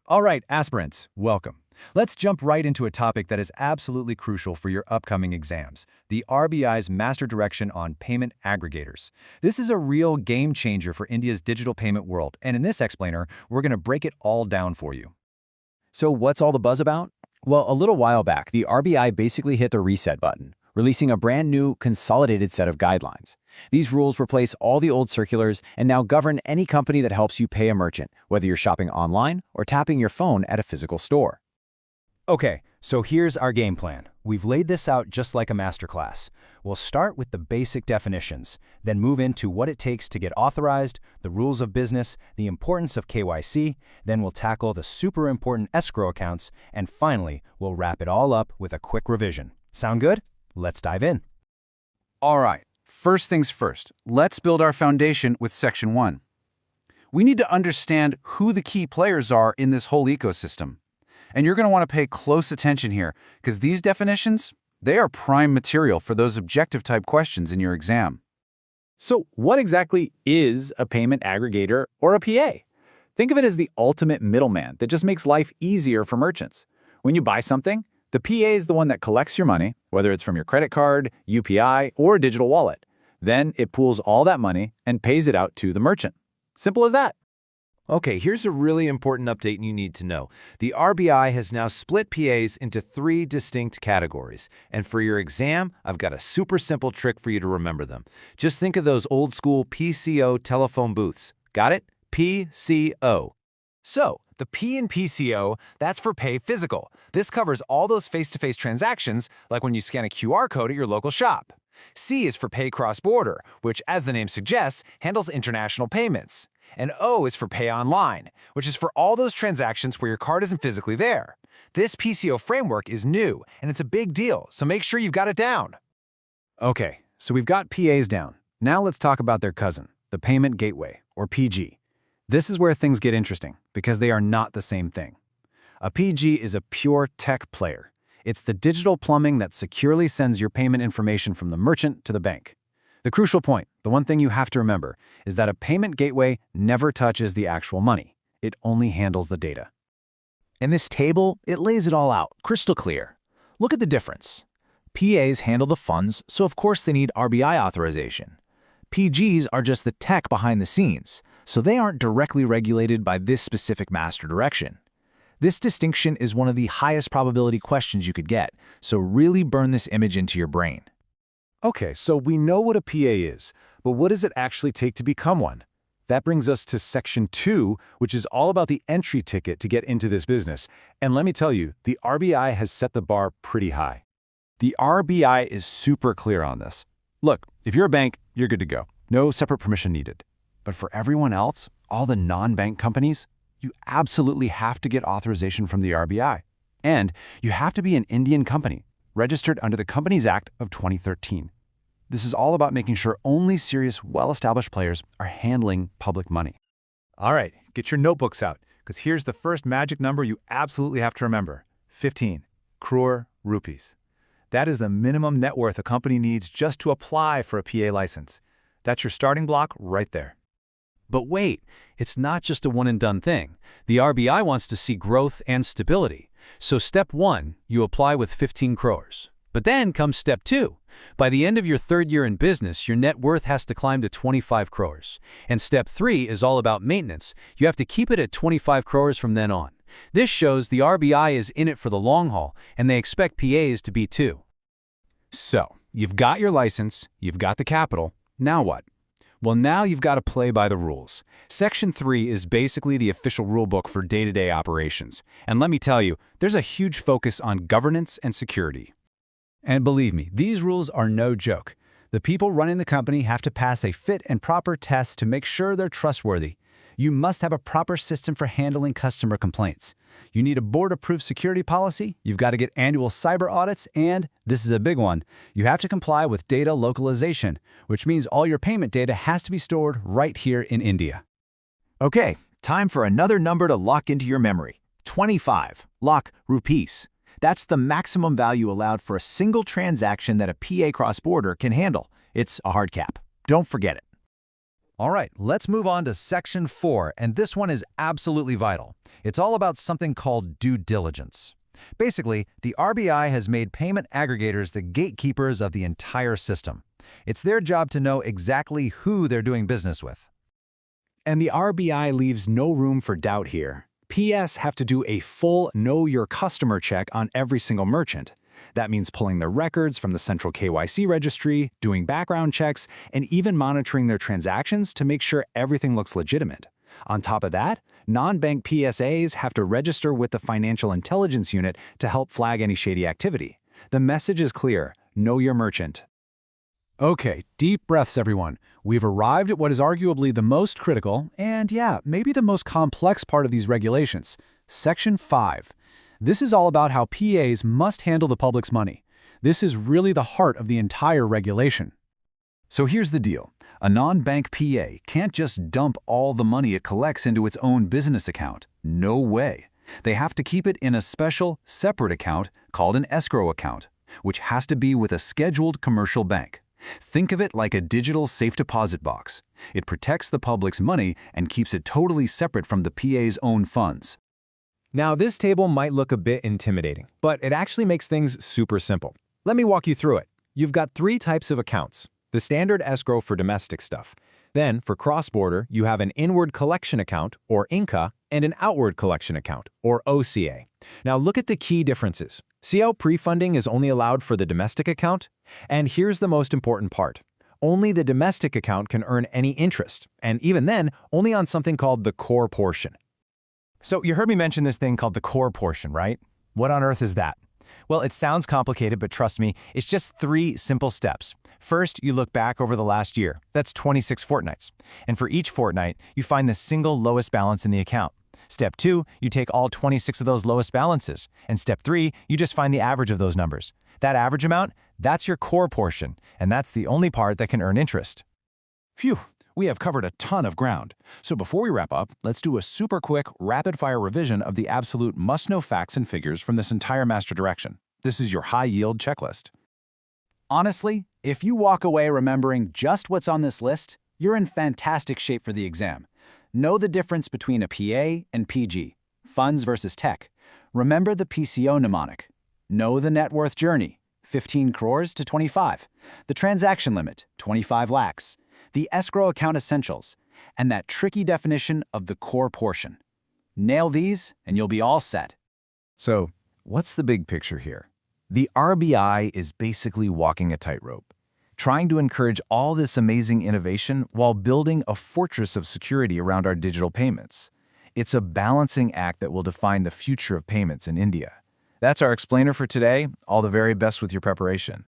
All right, aspirants, welcome. Let's jump right into a topic that is absolutely crucial for your upcoming exams, the RBI's Master Direction on Payment Aggregators. This is a real game changer for India's digital payment world, and in this explainer, we're going to break it all down for you. So what's all the buzz about? Well, a little while back, the RBI basically hit the reset button, releasing a brand new, consolidated set of guidelines. These rules replace all the old circulars and now govern any company that helps you pay a merchant, whether you're shopping online or tapping your phone at a physical store. Okay, so here's our game plan. We've laid this out just like a masterclass. We'll start with the basic definitions, then move into what it takes to get authorized, the rules of business, the importance of KYC, then we'll tackle the super important escrow accounts, and finally, we'll wrap it all up with a quick revision. Sound good? Let's dive in. All right, first things first, let's build our foundation with Section 1. We need to understand who the key players are in this whole ecosystem. And you're going to want to pay close attention here, because these definitions, they are prime material for those objective-type questions in your exam. So what exactly is a payment aggregator or a PA? Think of it as the ultimate middleman that just makes life easier for merchants. When you buy something, the PA is the one that collects your money, whether it's from your credit card, UPI, or a digital wallet. Then it pools all that money and pays it out to the merchant. Simple as that. Okay, here's a really important update you need to know. The RBI has now split PAs into 3 distinct categories. And for your exam, I've got a super simple trick for you to remember them. Just think of those old-school PCO telephone booths. Got it? PCO. So, the P in PCO, that's for pay physical. This covers all those face-to-face transactions, like when you scan a QR code at your local shop. C is for pay cross-border, which, as the name suggests, handles international payments. And O is for pay online, which is for all those transactions where your card isn't physically there. This PCO framework is new, and it's a big deal, so make sure you've got it down. Okay, so we've got PAs down. Now let's talk about their cousin, the Payment Gateway, or PG. This is where things get interesting, because they are not the same thing. A PG is a pure tech player. It's the digital plumbing that securely sends your payment information from the merchant to the bank. The crucial point, the one thing you have to remember, is that a payment gateway never touches the actual money. It only handles the data. In this table, it lays it all out, crystal clear. Look at the difference. PAs handle the funds, so of course they need RBI authorization. PGs are just the tech behind the scenes, so they aren't directly regulated by this specific master direction. This distinction is one of the highest probability questions you could get, so really burn this image into your brain. Okay, so we know what a PA is, but what does it actually take to become one? That brings us to Section 2, which is all about the entry ticket to get into this business. And let me tell you, the RBI has set the bar pretty high. The RBI is super clear on this. Look, if you're a bank, you're good to go. No separate permission needed. But for everyone else, all the non-bank companies, you absolutely have to get authorization from the RBI. And you have to be an Indian company, registered under the Companies Act of 2013. This is all about making sure only serious, well-established players are handling public money. All right, get your notebooks out, because here's the first magic number you absolutely have to remember: 15 crore rupees. That is the minimum net worth a company needs just to apply for a PA license. That's your starting block right there. But wait, it's not just a one-and-done thing. The RBI wants to see growth and stability. So step 1, you apply with 15 crores. But then comes step 2. By the end of your 3rd year in business, your net worth has to climb to 25 crores. And step 3 is all about maintenance. You have to keep it at 25 crores from then on. This shows the RBI is in it for the long haul, and they expect PAs to be too. So, you've got your license, you've got the capital, now what? Well, now you've got to play by the rules. Section 3 is basically the official rulebook for day-to-day operations. And let me tell you, there's a huge focus on governance and security. And believe me, these rules are no joke. The people running the company have to pass a fit and proper test to make sure they're trustworthy. You must have a proper system for handling customer complaints. You need a board-approved security policy, you've got to get annual cyber audits, and, this is a big one, you have to comply with data localization, which means all your payment data has to be stored right here in India. Okay, time for another number to lock into your memory. 25. Lakh rupees. That's the maximum value allowed for a single transaction that a PA cross-border can handle. It's a hard cap. Don't forget it. All right, let's move on to Section 4, and this one is absolutely vital. It's all about something called due diligence. Basically, the RBI has made payment aggregators the gatekeepers of the entire system. It's their job to know exactly who they're doing business with. And the RBI leaves no room for doubt here. PS have to do a full Know Your Customer check on every single merchant. That means pulling their records from the central KYC registry, doing background checks, and even monitoring their transactions to make sure everything looks legitimate. On top of that, non-bank PSAs have to register with the Financial Intelligence Unit to help flag any shady activity. The message is clear: know your merchant. Okay, deep breaths, everyone. We've arrived at what is arguably the most critical and, yeah, maybe the most complex part of these regulations, Section 5. This is all about how PAs must handle the public's money. This is really the heart of the entire regulation. So here's the deal. A non-bank PA can't just dump all the money it collects into its own business account. No way. They have to keep it in a special, separate account called an escrow account, which has to be with a scheduled commercial bank. Think of it like a digital safe deposit box. It protects the public's money and keeps it totally separate from the PA's own funds. Now, this table might look a bit intimidating, but it actually makes things super simple. Let me walk you through it. You've got 3 types of accounts. The standard escrow for domestic stuff. Then, for cross-border, you have an inward collection account, or INCA, and an outward collection account, or OCA. Now, look at the key differences. See how pre-funding is only allowed for the domestic account? And here's the most important part. Only the domestic account can earn any interest, and even then, only on something called the core portion. So you heard me mention this thing called the core portion, right? What on earth is that? Well, it sounds complicated, but trust me, it's just 3 simple steps. First, you look back over the last year. That's 26 fortnights. And for each fortnight, you find the single lowest balance in the account. Step 2, you take all 26 of those lowest balances. And step 3, you just find the average of those numbers. That average amount, that's your core portion, and that's the only part that can earn interest. Phew, we have covered a ton of ground. So before we wrap up, let's do a super quick, rapid-fire revision of the absolute must-know facts and figures from this entire master direction. This is your high-yield checklist. Honestly, if you walk away remembering just what's on this list, you're in fantastic shape for the exam. Know the difference between a PA and PG, funds versus tech. Remember the PCO mnemonic. Know the net worth journey, 15 crores to 25. The transaction limit, 25 lakhs. The escrow account essentials, and that tricky definition of the core portion. Nail these, and you'll be all set. So, what's the big picture here? The RBI is basically walking a tightrope, trying to encourage all this amazing innovation while building a fortress of security around our digital payments. It's a balancing act that will define the future of payments in India. That's our explainer for today. All the very best with your preparation.